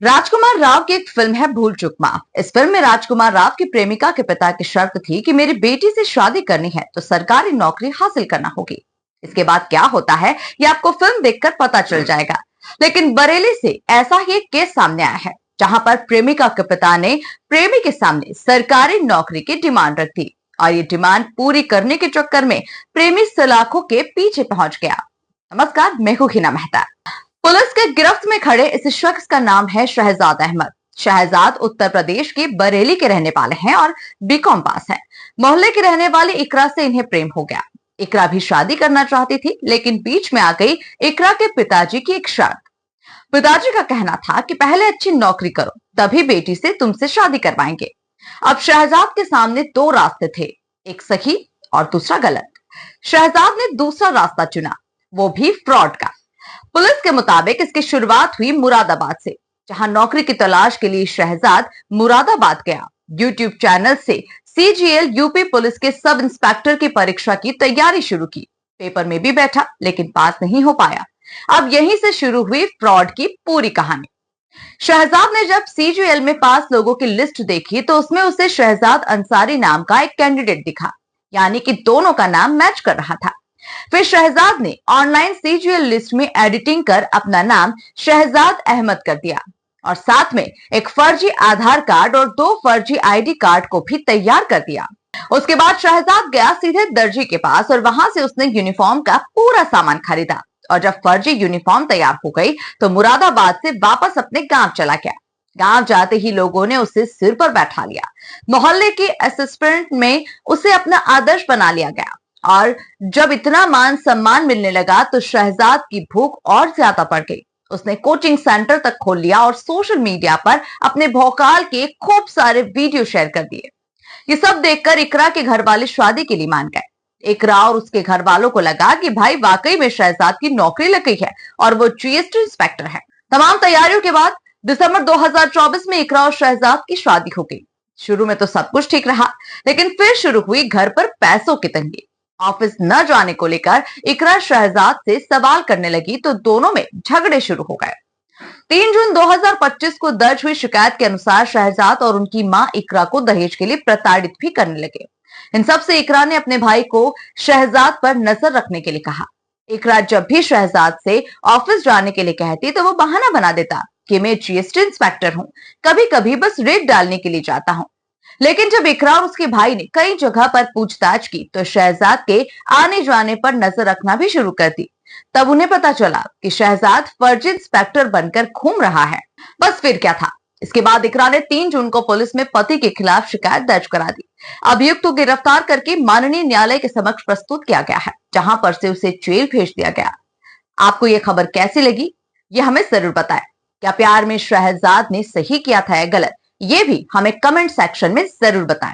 राजकुमार राव की एक फिल्म है भूल चूक माफ। इस फिल्म में राजकुमार राव की प्रेमिका के पिता की शर्त थी कि मेरी बेटी से शादी करनी है तो सरकारी नौकरी हासिल करना होगी। इसके बाद क्या होता है ये आपको फिल्म देखकर पता चल जाएगा। लेकिन बरेली से ऐसा ही एक केस सामने आया है जहां पर प्रेमिका के पिता ने प्रेमी के सामने सरकारी नौकरी की डिमांड रख दी और ये डिमांड पूरी करने के चक्कर में प्रेमी सलाखों के पीछे पहुंच गया। नमस्कार, मैं हूं हिना मेहता। पुलिस के गिरफ्त में खड़े इस शख्स का नाम है शहजाद अहमद। शहजाद उत्तर प्रदेश के बरेली के रहने वाले हैं और बीकॉम पास हैं। मोहल्ले की रहने वाली इकरा से इन्हें प्रेम हो गया। इकरा भी शादी करना चाहती थी, लेकिन बीच में आ गई इकरा के पिताजी की एक शर्त। पिताजी का कहना था कि पहले अच्छी नौकरी करो, तभी बेटी से तुमसे शादी करवाएंगे। अब शहजाद के सामने दो रास्ते थे, एक सही और दूसरा गलत। शहजाद ने दूसरा रास्ता चुना, वो भी फ्रॉड का। पुलिस के मुताबिक इसकी शुरुआत हुई मुरादाबाद से, जहां नौकरी की तलाश के लिए शहजाद मुरादाबाद गया। यूट्यूब चैनल से सीजीएल यूपी पुलिस के सब इंस्पेक्टर की परीक्षा की तैयारी शुरू की। पेपर में भी बैठा, लेकिन पास नहीं हो पाया। अब यहीं से शुरू हुई फ्रॉड की पूरी कहानी। शहजाद ने जब सीजीएल में पास लोगों की लिस्ट देखी तो उसमें उसे शहजाद अंसारी नाम का एक कैंडिडेट दिखा, यानी कि दोनों का नाम मैच कर रहा था। फिर शहजाद ने ऑनलाइन सीजीएल लिस्ट में एडिटिंग कर अपना नाम शहजाद अहमद कर दिया और साथ में एक फर्जी आधार कार्ड और दो फर्जी आईडी कार्ड को भी तैयार कर दिया। उसके बाद शहजाद गया सीधे दर्जी के पास और वहां से उसने यूनिफॉर्म का पूरा सामान खरीदा और जब फर्जी यूनिफॉर्म तैयार हो गई तो मुरादाबाद से वापस अपने गांव चला गया। गांव जाते ही लोगों ने उसे सिर पर बैठा लिया। मोहल्ले के असिस्टेंट में उसे अपना आदर्श बना लिया गया और जब इतना मान सम्मान मिलने लगा तो शहजाद की भूख और ज्यादा बढ़ गई। उसने कोचिंग सेंटर तक खोल लिया और सोशल मीडिया पर अपने भौकाल के खूब सारे वीडियो शेयर कर दिए। ये सब देखकर इकरा के घर वाले शादी के लिए मान गए। इकरा और उसके घर वालों को लगा कि भाई वाकई में शहजाद की नौकरी लग गई है और वो जीएसटी इंस्पेक्टर है। तमाम तैयारियों के बाद दिसंबर 2024 में इकरा और शहजाद की शादी हो गई। शुरू में तो सब कुछ ठीक रहा, लेकिन फिर शुरू हुई घर पर पैसों की तंगी। ऑफिस न जाने को लेकर इकरा शहजाद से सवाल करने लगी तो दोनों में झगड़े शुरू हो गए। 3 जून 2025 को दर्ज हुई शिकायत के अनुसार शहजाद और उनकी मां इकरा को दहेज के लिए प्रताड़ित भी करने लगे। इन सब से इकरा ने अपने भाई को शहजाद पर नजर रखने के लिए कहा। इकरा जब भी शहजाद से ऑफिस जाने के लिए कहती तो वो बहाना बना देता कि मैं जीएसटी इंस्पेक्टर हूं, कभी कभी बस रेड डालने के लिए जाता हूं। लेकिन जब इकरा और उसके भाई ने कई जगह पर पूछताछ की तो शहजाद के आने जाने पर नजर रखना भी शुरू कर दी। तब उन्हें पता चला कि शहजाद फर्जी इंस्पेक्टर बनकर घूम रहा है। बस फिर क्या था। इसके बाद इकरा ने 3 जून को पुलिस में पति के खिलाफ शिकायत दर्ज करा दी। अभियुक्त को गिरफ्तार करके माननीय न्यायालय के समक्ष प्रस्तुत किया गया है, जहां पर से उसे जेल भेज दिया गया। आपको ये खबर कैसी लगी, ये हमें जरूर बताएं। क्या प्यार में शहजाद ने सही किया था या गलत, ये भी हमें कमेंट सेक्शन में जरूर बताएं।